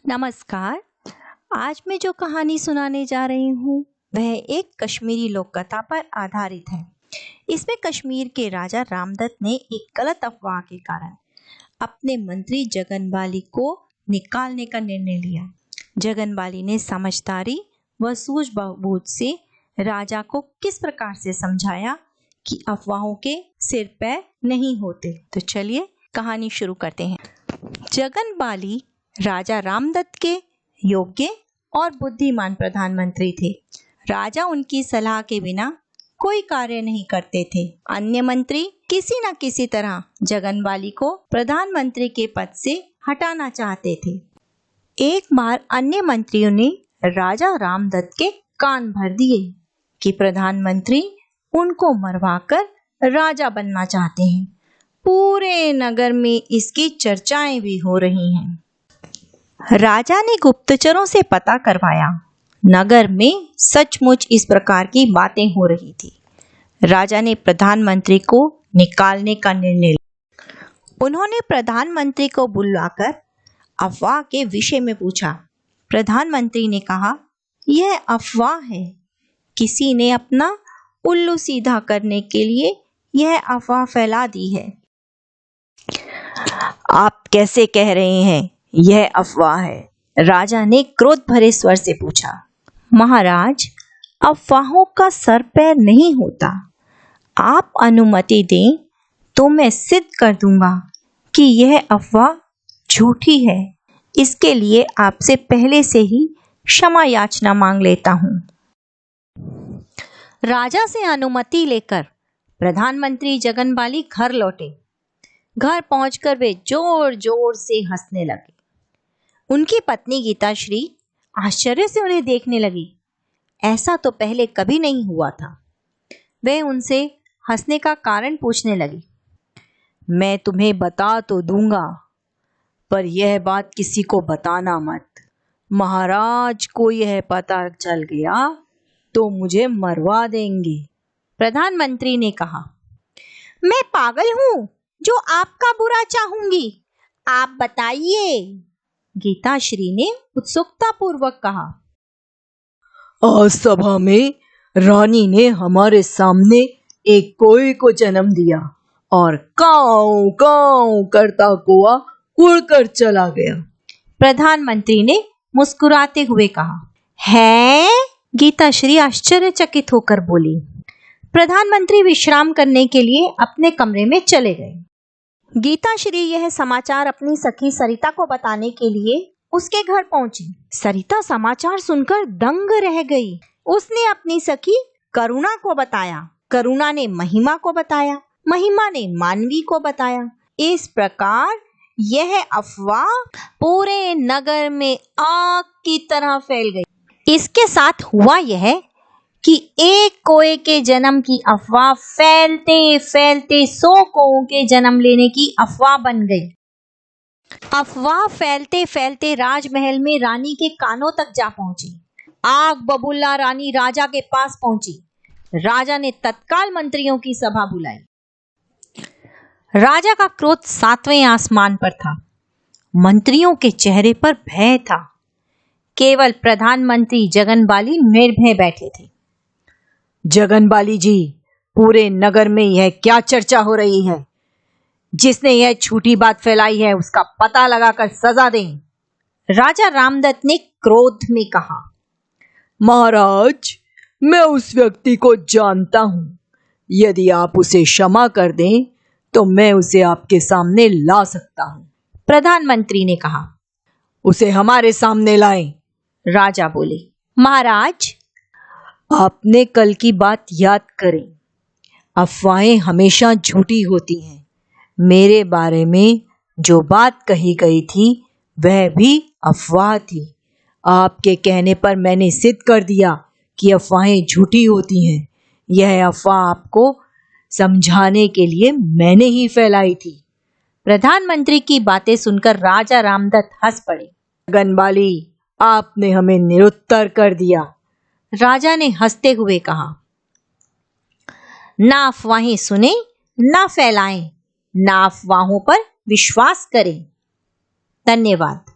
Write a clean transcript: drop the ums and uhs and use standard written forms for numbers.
नमस्कार। आज मैं जो कहानी सुनाने जा रही हूँ वह एक कश्मीरी लोक कथा पर आधारित है। इसमें कश्मीर के राजा रामदत्त ने एक गलत अफवाह के कारण अपने मंत्री जगनबाली को निकालने का निर्णय लिया। जगनबाली ने समझदारी व सूझबूझ से राजा को किस प्रकार से समझाया कि अफवाहों के सिर पैर नहीं होते। तो चलिए कहानी शुरू करते हैं। जगनबाली राजा रामदत्त के योग्य और बुद्धिमान प्रधानमंत्री थे। राजा उनकी सलाह के बिना कोई कार्य नहीं करते थे। अन्य मंत्री किसी न किसी तरह जगनबाली को प्रधानमंत्री के पद से हटाना चाहते थे। एक बार अन्य मंत्रियों ने राजा रामदत्त के कान भर दिए कि प्रधानमंत्री उनको मरवाकर राजा बनना चाहते हैं। पूरे नगर में इसकी चर्चाएं भी हो रही हैं। राजा ने गुप्तचरों से पता करवाया। नगर में सचमुच इस प्रकार की बातें हो रही थी। राजा ने प्रधानमंत्री को निकालने का निर्णय लिया। उन्होंने प्रधानमंत्री को बुलाकर अफवाह के विषय में पूछा। प्रधानमंत्री ने कहा, यह अफवाह है। किसी ने अपना उल्लू सीधा करने के लिए यह अफवाह फैला दी है। आप कैसे कह रहे हैं यह अफवाह है? राजा ने क्रोध भरे स्वर से पूछा। महाराज, अफवाहों का सर पैर नहीं होता। आप अनुमति दें तो मैं सिद्ध कर दूंगा कि यह अफवाह झूठी है। इसके लिए आपसे पहले से ही क्षमा याचना मांग लेता हूं। राजा से अनुमति लेकर प्रधानमंत्री जगनबाली घर लौटे। घर पहुंचकर वे जोर जोर से हंसने लगे। उनकी पत्नी गीताश्री आश्चर्य से उन्हें देखने लगी। ऐसा तो पहले कभी नहीं हुआ था। वे उनसे हंसने का कारण पूछने लगी। मैं तुम्हें बता तो दूंगा, पर यह बात किसी को बताना मत। महाराज को यह पता चल गया तो मुझे मरवा देंगे। प्रधानमंत्री ने कहा, मैं पागल हूं जो आपका बुरा चाहूंगी। आप बताइए। गीताश्री ने उत्सुकता पूर्वक कहा। आज सभा में रानी ने हमारे सामने एक कोए को जन्म दिया और काऊ काऊ करता कोआ उड़कर चला गया। प्रधानमंत्री ने मुस्कुराते हुए कहा। है? गीताश्री आश्चर्यचकित होकर बोली। प्रधानमंत्री विश्राम करने के लिए अपने कमरे में चले गए। गीताश्री यह समाचार अपनी सखी सरिता को बताने के लिए उसके घर पहुंची। सरिता समाचार सुनकर दंग रह गई। उसने अपनी सखी करुणा को बताया। करुणा ने महिमा को बताया। महिमा ने मानवी को बताया। इस प्रकार यह अफवाह पूरे नगर में आग की तरह फैल गई। इसके साथ हुआ यह कि एक कोए के जन्म की अफवाह फैलते फैलते 100 कोओं के जन्म लेने की अफवाह बन गई। अफवाह फैलते फैलते राजमहल में रानी के कानों तक जा पहुंची। आग बबूला रानी राजा के पास पहुंची। राजा ने तत्काल मंत्रियों की सभा बुलाई। राजा का क्रोध 7वें आसमान पर था। मंत्रियों के चेहरे पर भय था। केवल प्रधानमंत्री जगनबाली निर्भय बैठे थे। जगनबाली जी, पूरे नगर में यह क्या चर्चा हो रही है? जिसने यह झूठी बात फैलाई है उसका पता लगाकर सजा दें। राजा रामदत्त ने क्रोध में कहा। महाराज, मैं उस व्यक्ति को जानता हूं। यदि आप उसे क्षमा कर दें तो मैं उसे आपके सामने ला सकता हूं। प्रधानमंत्री ने कहा। उसे हमारे सामने लाएं। राजा बोले। महाराज, आपने कल की बात याद करें। अफवाहें हमेशा झूठी होती हैं। मेरे बारे में जो बात कही गई थी वह भी अफवाह थी। आपके कहने पर मैंने सिद्ध कर दिया कि अफवाहें झूठी होती हैं। यह अफवाह आपको समझाने के लिए मैंने ही फैलाई थी। प्रधानमंत्री की बातें सुनकर राजा रामदत्त हंस पड़े। जगनबाली, आपने हमें निरुत्तर कर दिया। राजा ने हंसते हुए कहा। ना अफवाहें सुने, ना फैलाएं, ना अफवाहों पर विश्वास करें। धन्यवाद।